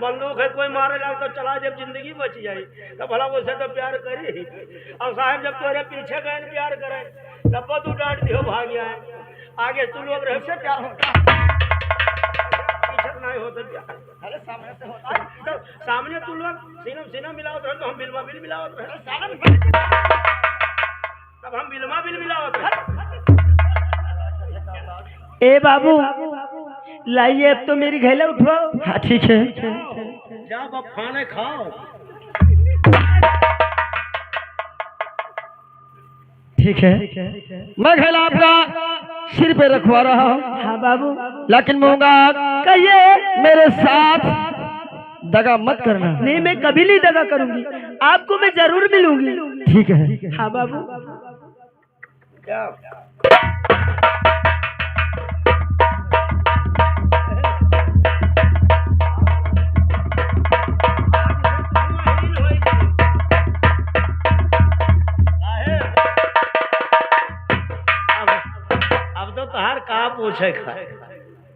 बंदूक है कोई मारे लग तो चला जब जिंदगी बच जाए तो भला उसे तो प्यार करे। अब साहब जब तुम्हारे पीछे गए प्यार करे तब तू डांट दियो भाग गया है आगे तू लोग रह से प्यार होता पीछे नहीं होता प्यार। अरे सामने से होता है तो सामने तू लोग सीना सीना मिलाओ तो हम बिलमा बिल मिलाओ तब हम बिलमा बिल मिलाओ। ए बाबू लाइए अब तो मेरी घेला उठवाओ। हाँ ठीक है जाओ अब खाने खाओ। ठीक है मैं घेला आपका सिर पे रखवा रहा हूँ। हाँ बाबू लेकिन मूंगा कहिए मेरे साथ दगा मत करना। नहीं मैं कभी नहीं दगा करूंगी आपको मैं जरूर मिलूंगी। ठीक है हाँ बाबू।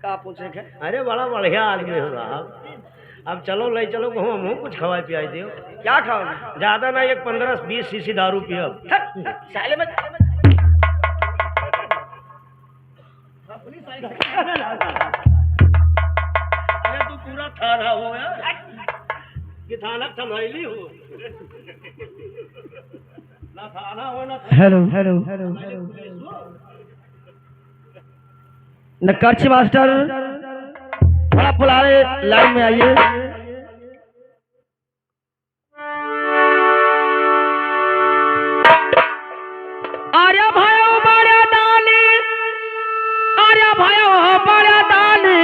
का पूछे खे? अरे बड़ा बढ़िया आदमी हो साहब। अब चलो ले चलो कहूँ हम कुछ खवाई पियाई दियो। क्या खाओगे? ज्यादा ना एक 15-20 सीसी दारू पियो। साले में अरे तू पूरा थाना हो यार कि थाना थमैली हो ना थाना हो ना। हेलो हेलो हेलो नक्काची मास्टर बड़ा पुलारे लाइन में आइए। आर्या भाइयों बड़े दानी आर्या भाइयों बड़े दानी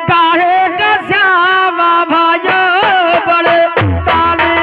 काहे का श्यामा भाइयों बड़े दानी।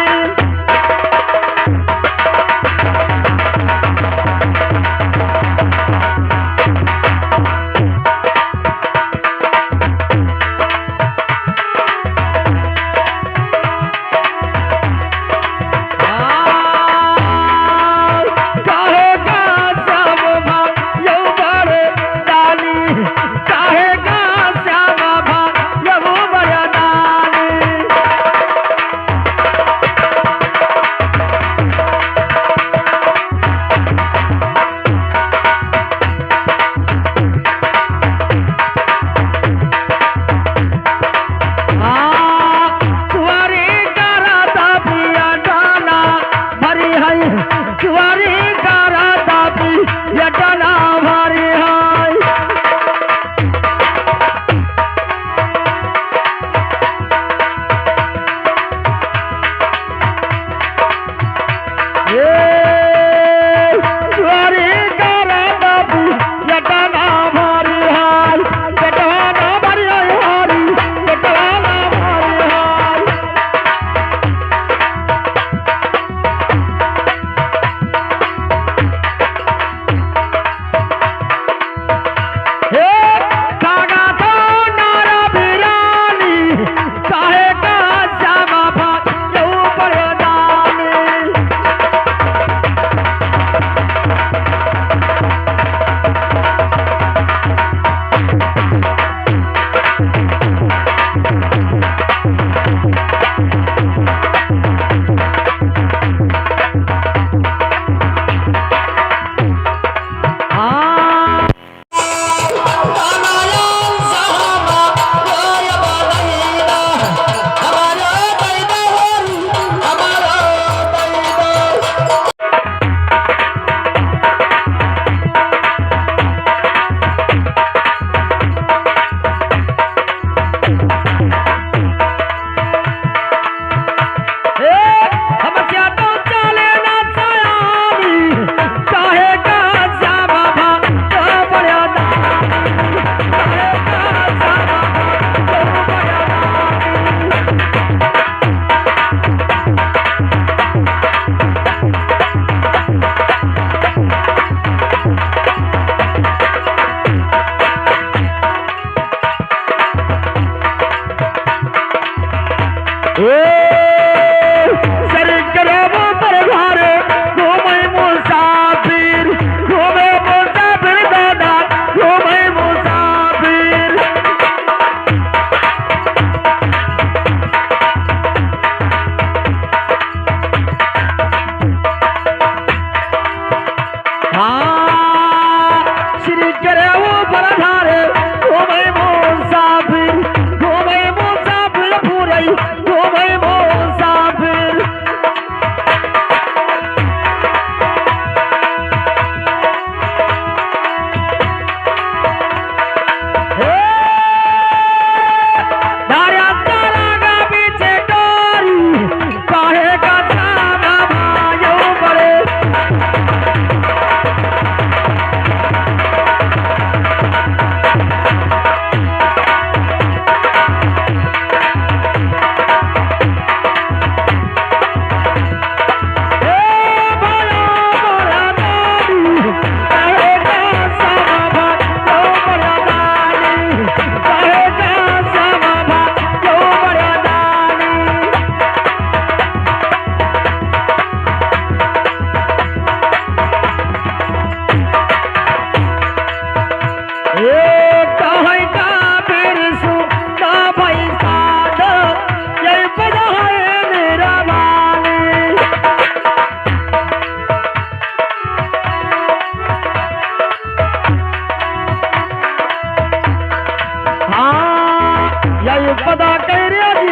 यही पता कर रही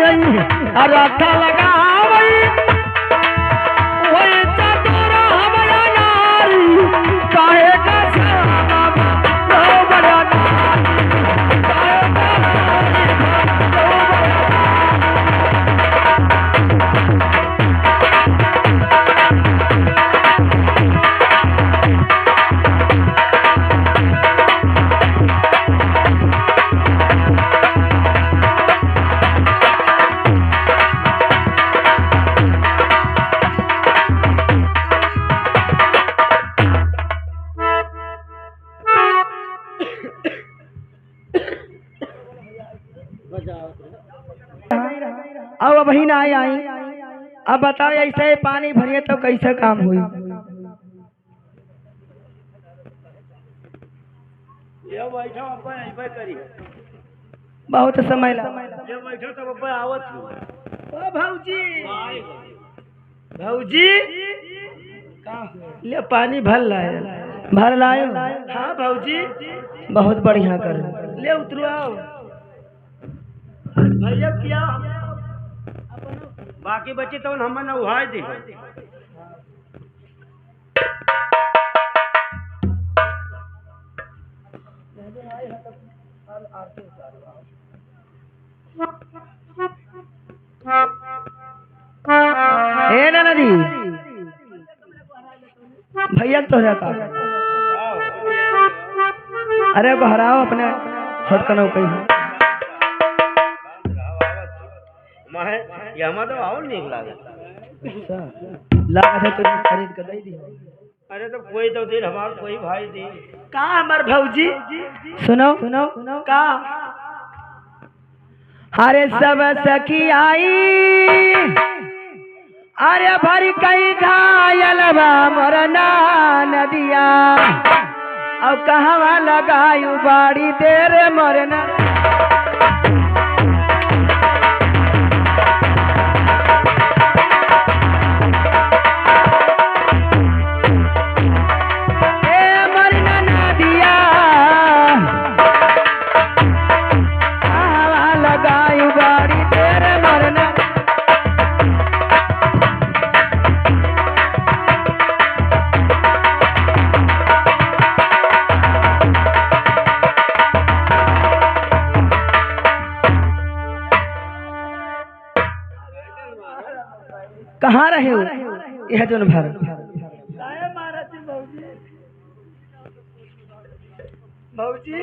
रथा लगावई वही चतुर हमरा नारी काहे का सामा लो बड़ा नारी काहे का अब वही ना आई। अब बताओ ऐसे पानी भरिए तो कैसे काम हुई? ये बैठा अपन ऐसे करी बहुत समय लगा। ये बैठा तब अपन आवत थी। ओ भौजी भौजी ले पानी भर लाए। हाँ भौजी बहुत बढ़िया कर ले उतरो आओ भैया क्या बाकी बच्चे तो हम न उहाय दे ए नदी भैया तो रहता। अरे को हराओ अपने छोटकनों कहीं माहे ये हम तो और नहीं लागत लागत है तो खरीद कर दे दी। अरे तो कोई तो दिन हमार कोई भाई दी का हमार भौजी सुनो का अरे सब सखी आई अरे भरी कई घायल बा मोरना नदिया अब कहवा लगायू बाड़ी देर मोरना कहाँ रहे हो यह जोन भर भौजी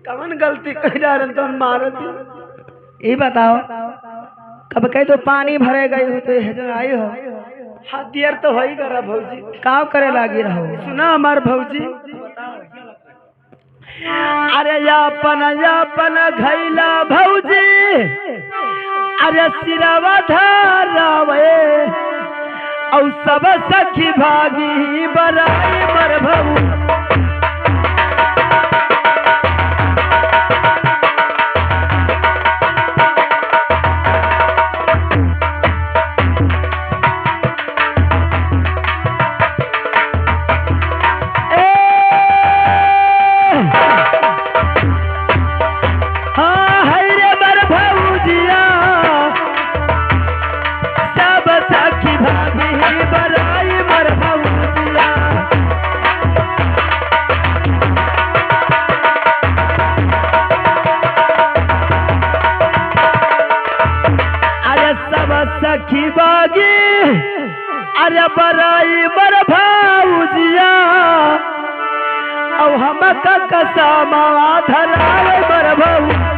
कौन गलती कर जा रहे तो मारत ये बताओ कब कहीं तो पानी भरे गई हो तो यह जोन आई हो हाथ दियर तो हो ही करा भौजी काव करे लागी रहो सुना हमार भौजी अरे यापन घैला भौजी अरे सिरवा धरावे और सब सखी भागी बराई मर भऊ सखी बागी अरे बराई बर भाउजिया अब हम कसमा धरावे बर भाऊ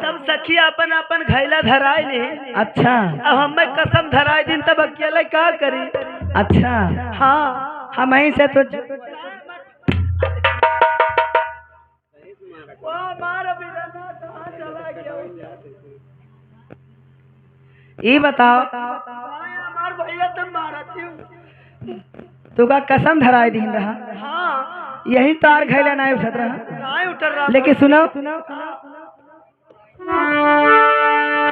सब सखी अपन अपन घैला धराए ले। अच्छा अब हमें कसम धराए दिन तब अकेले क्या करी। अच्छा हाँ हम यहीं से तो वो हमारा बिरना कहाँ चला गया ये बताओ हमार भैया तो मारती हूँ। तू का कसम धराई दिन रहा हाँ यही तार खैला नहीं उठत रहा नहीं उतर रहा। लेकिन सुनो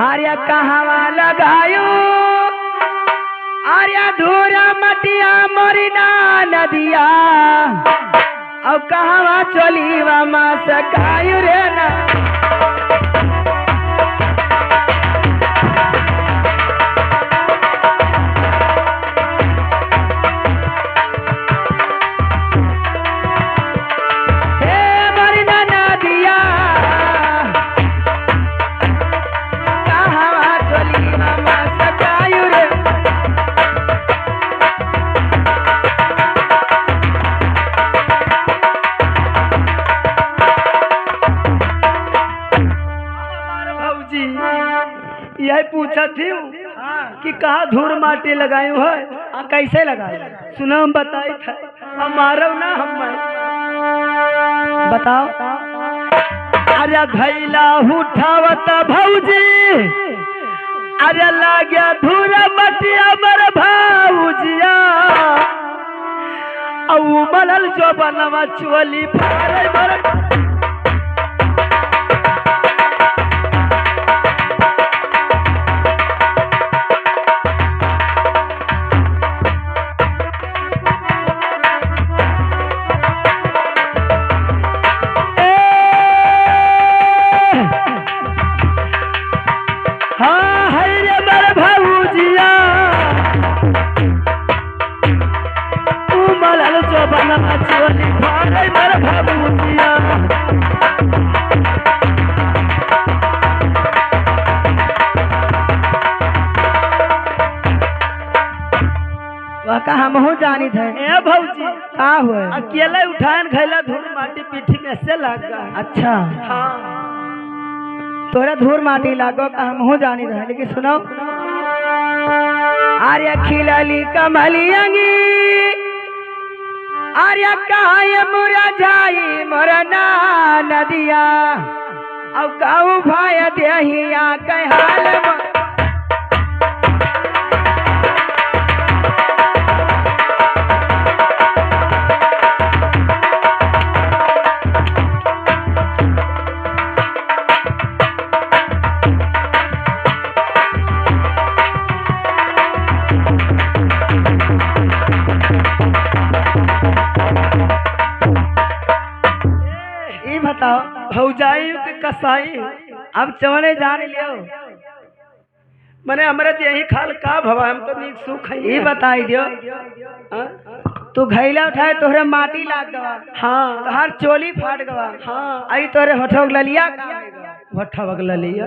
हारिया कहवा लगायो आर्या धूरा मटिया मरिना नदिया अब कहवा चली मा सकायु रे ना यही पूछा थी कि कहाँ धूर माटी लगायू है कैसे लगाए सुनो हम बताई था हमारा ना हम बताओ अरे घैला उठावत भौजी अरे लाग्या धूर मटिया मर भौजिया अब मलल जो बनवा चोली फारे मर हम हो जानी थे ए भौजी का हुए अकेले उठान खैला धूल माटी पीठी में से लगा। अच्छा हाँ तोरा धूल माटी लागो का हम हो जानी थे लेकिन सुनो आर्या खिलाली कमलियंगी आर्या काय मुरा जाई मोरना नदिया अब काऊ भाई देहिया कहल भौजाई के कसाई अब चवने जान लियो मने हमरे यही खाल का भवा हम तो नीक सुख है ये बताई दियो तू घैला उठाए तोहरे माटी लाग गवा हाँ तोहर चोली फाट गवा हाँ आई तोरे होठो ललिया होठा वग ललिया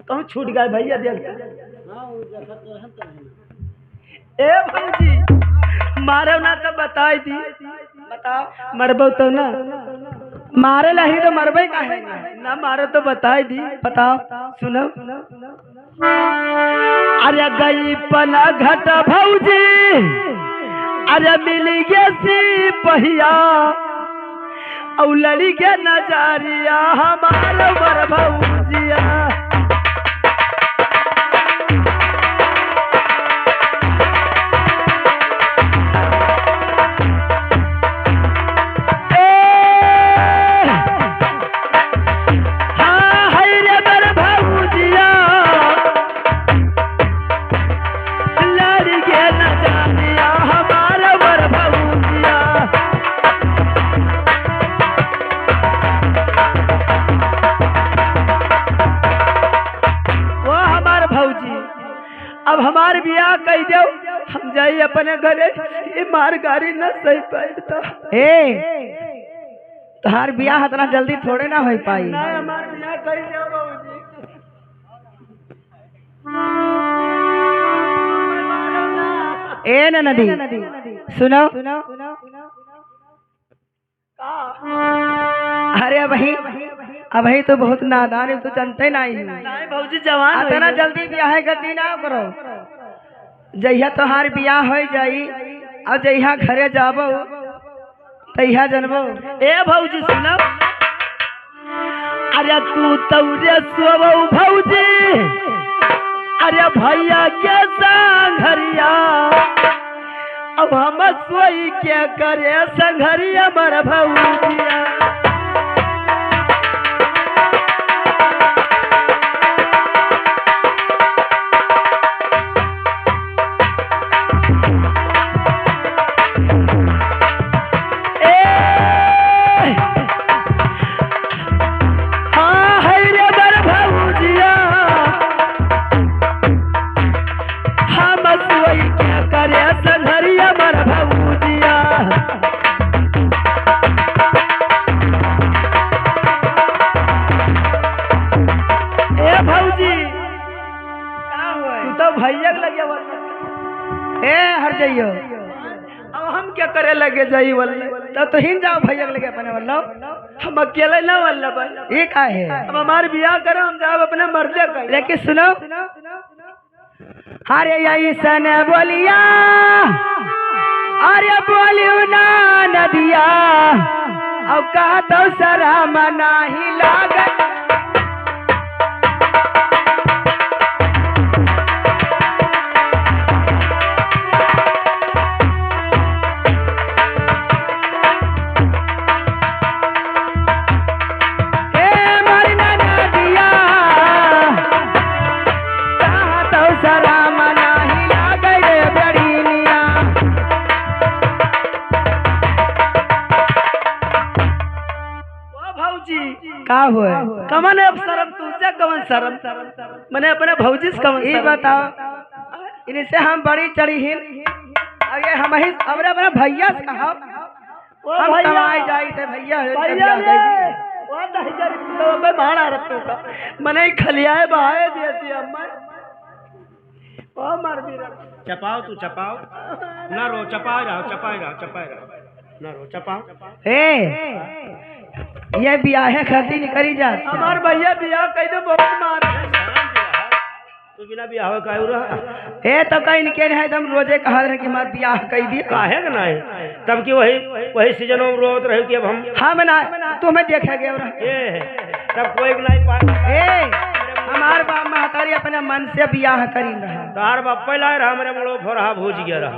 कहूं छूट गए भैया देख ए भौजी मारो ना तो बताई दी बताओ मरबो तो ना मारे लही तो मरबे का है ना मारे तो बताई दी बताओ सुनो अरे गई पना घट भौजी अरे मिली गे सी पहिया औ लड़ी के नजरिया हमारे मर भौजिया अब हमार बियाह कह दो हम जाई अपने घरे ये मार गाड़ी न सही पाता ए तोहार बियाह इतना जल्दी थोड़े ना हो पाई ना हमार बियाह कर दो बाबूजी ए नदी सुनो अरे अभी तो बहुत नादान है, तो जानते नहीं भौजी जवान इतना जल्दी ब्याह गति ना करो। जहिया तोहार ब्याह हो जाई और जहिया घरे जाबो तहिया जनबो। ए भौजी सुनो अरे तू तौरे सोबो भौजी अरे भैया के संघरिया अब हम सोई के करे संघरिया मर भौजिया अब हम क्या करे लगे जाई वल्ले तो हिन जाओ भैया लगे अपने वल्लो हम अकेले ना वल्ला ये का है अब हमारे बियाह करो हम जाओ अपने मर्दे का लेकिन सुनो अरे यही सन बोलिया अरे बोलियो ना नदिया अब कहा तो सरा मना ही लागत का हुआ कमन अब शर्म तुझसे कमन शर्म मैंने अपने भौजी से कमन ये बताओ इनसे हम बड़ी चढ़ी हिन अरे हम ही हमरे अपने भैया से कहा हम कमाई जाई थे भैया वो 10,000 रुपए भाड़ा रखतो का मने खलियाए बहाए दे दिया अम्मा ओ मार भी चपाओ तू चपाओ ना रो चपाए रहो ना रो चपाओ ये बियाह खर्ची नहीं करी जा हमार भैया बियाह कह दो बहुत मार तू बिना बियाह का रहा ए तो कहीं के है तुम रोजे कहा रहे कि हमार बियाह कह दिए काहे का नहीं तब की वही सीजन में रोत रहे कि अब हम ना तुम्हें देखे गए ए तब कोई नहीं पा ए हमार बाप महतारी अपने मन से बियाह करी रहा तार बाप लाए रहा हमरे मुड़ो फोरहा भूज गया रहा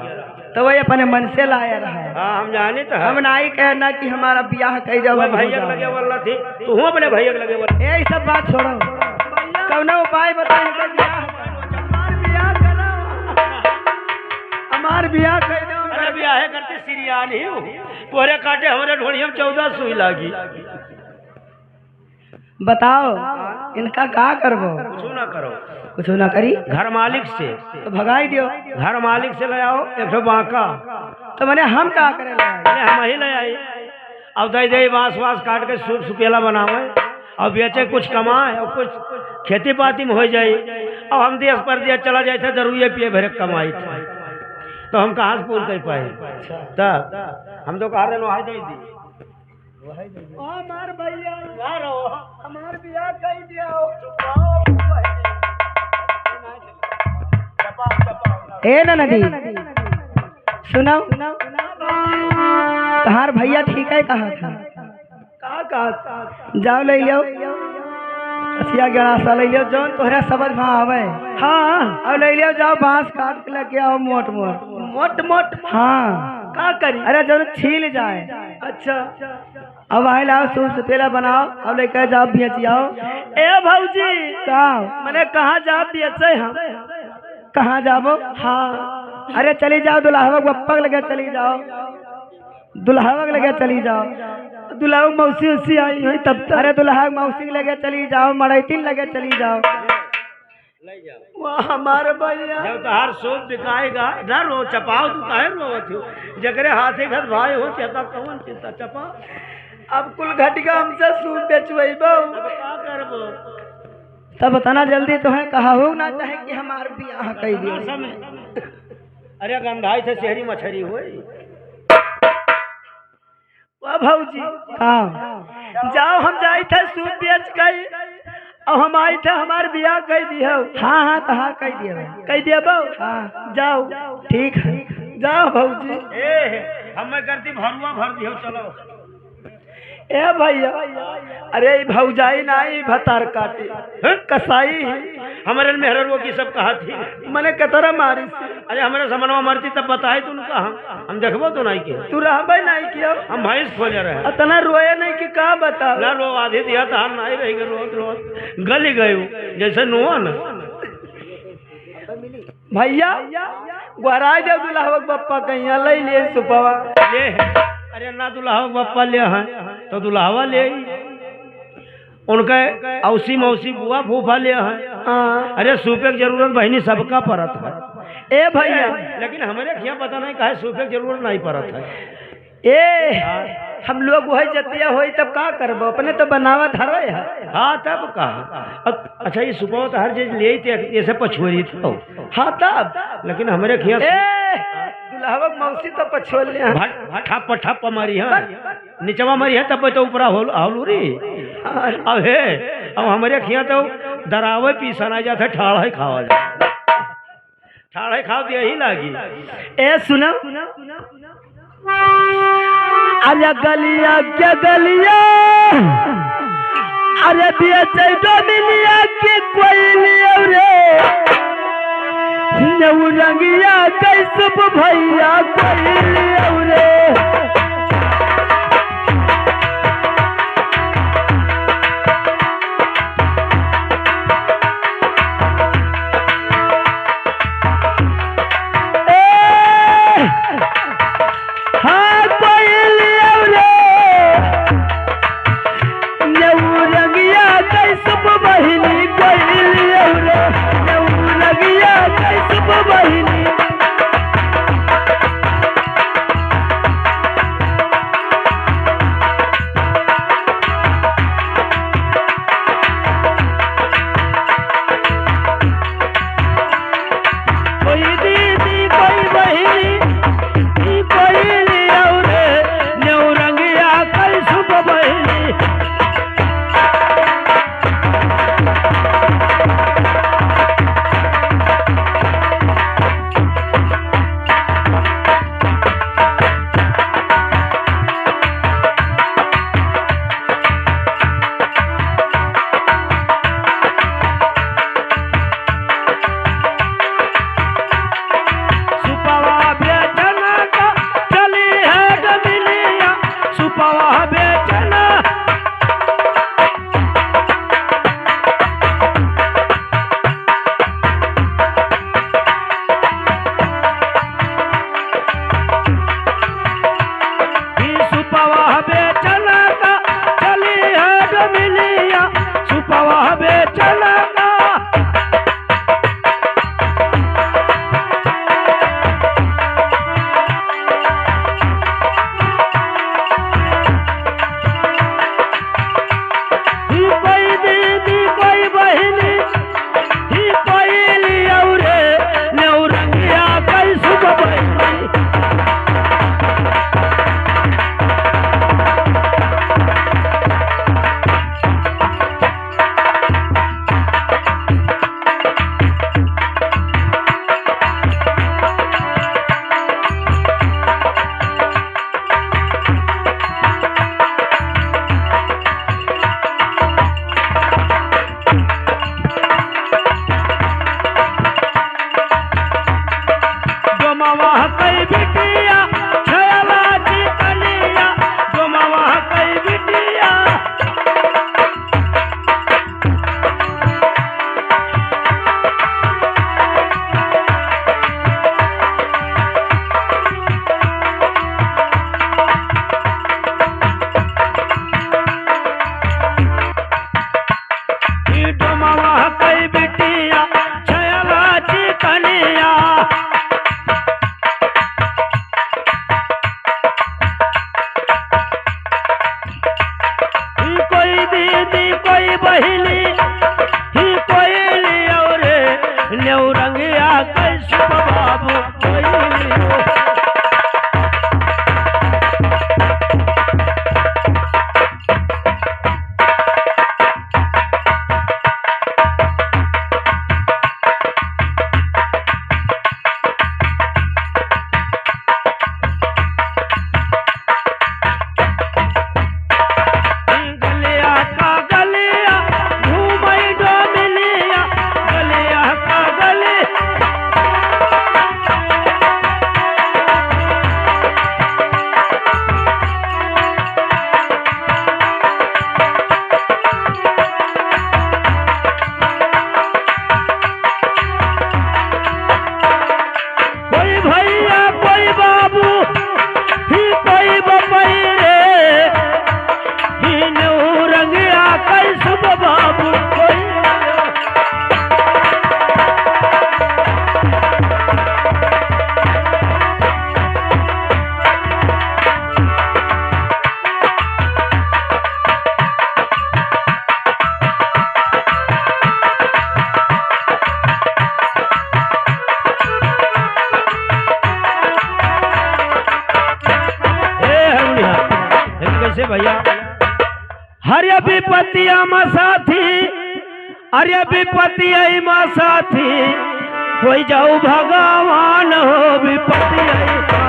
तो वही अपने मन से लाया रहा हाँ हम जाने तो हम नहीं कहना कि हमारा बियाह कह जाओ भैया लगे वाला थी तू हूँ अपने भैया लगे वाला ये सब बात छोड़ो कौन उपाय बताए हमार बियाह कह दो अरे बियाह करते सिरियान ही तोरे काटे हमारे ढोड़िया 14 सुई लागी बताओ इनका क्या करबो कुछ ना करी घर मालिक से तो भगाई दियो घर मालिक से ले आओ एक ठो बांका तो मैंने हम क्या करे हम ही ले आई अब दे बांस वास काट के सूप सुपेला बनावे और बेचे कुछ कमाए और कुछ खेती पाती में हो जाए। अब हम देश पर दिया चला जाए थे जरूर पिए भरे कमाई थे तो हम कहाँ से पूर्ण कर पाए तब हम तो कहा रहे दे दी हमार भैया हमार बियाह कह दिया ए नदी सुनो तुम्हार भैया ठीक है कहा था जाओ ले लो असिया गणासा ले लो जौन तोहरा समझ में आवे हाँ अब ले लो जाओ बांस काट के लेके आओ मोट हाँ का करी अरे जौन छील जाए अच्छा अब आए लाओ सूप सुपेला बनाओ अब लेकर जाओ बेच आओ ए भौजी का मैंने कहाँ जाओ बेचे हम कहाँ जाबो हाँ अरे चली जाओ दुल्हावा गप्पक लगे चली जाओ दुल्हावा लगे चली जाओ दुल्हा मौसी उसी आई हुई तब अरे दुल्हा मौसी लगे चली जाओ मड़ैतीन लगे चली जाओ वाह हमारे भैया जब तहार सूप बिकाएगा ना रो चपाओ तू काहे रोवत हो जगरे हाथे घर भाई हो चपा कौन चिंता चपा अब कुल घटिका हमसे सूप बेचवेबो का करबो तब बताना जल्दी तो है कहा हो ना चाहे कि हमार बियाह कह दिए अरे गंधाई से शहरी मछरी हुई वाह भौजी हाँ जाओ हम जाए थे सूप बेच गई और हम आई थे हमार बियाह कह दिया हाँ कहा कह दिया हाँ जाओ ठीक है जाओ भौजी हम करती भरुआ भर दियो चलो ए भैया अरे भौजाई नाई भतार काटे कसाई हमारे मेहररुआ की सब कहा थी मने कतरा मारी अरे हमारे समनवा मरती तब बताए तू कहा हम देखबो तो नहीं के तू रहबे नहीं किया हम भैंस खोले रहे इतना रोए नहीं कि का बता ना रो आधी दिया था हम नहीं रही रोत रोत गली गए जैसे नुआ ना भैया गुहरा जाओ दुल्हा बप्पा कहीं ले लिए सुपवा ले अरे ना दुल्हा बप्पा ले हैं तो दुल्हावा ले उनके औसी मौसी बुआ फूफा ले हैं अरे सूपे की जरूरत बहनी सबका पड़त है ए भैया लेकिन हमारे यहाँ पता नहीं कहे सूपे की जरूरत नहीं पड़त है ए हम लोग वही जतिया होई तब का करबो अपने तो बनावा धरे है हाँ तब कहा अच्छा ये सुपवा तो हर चीज ले ऐसे पछुरी था हाँ तब लेकिन हमारे खिया दुल्हावा मौसी तो पछोल ले ठप ठप मारी है नीचवा मारी है तब तो ऊपरा हौलूरी अब हे अब हमारे खिया तो दरावे पीसना जाता ठाड़ा खावा जाता ठाड़ा खाओ तो यही लागी ए सुनो अरे गलिया क्या गलिया अरे दिया चाहिए मिलिया कि कोई लिया रे रंगिया कैसे भैया कोई लिया रे कैसे भैया? हरे विपत्ति मा साथी, अरे विपत्ति मा साथी, कोई जाऊ भगवान हो विपत्ति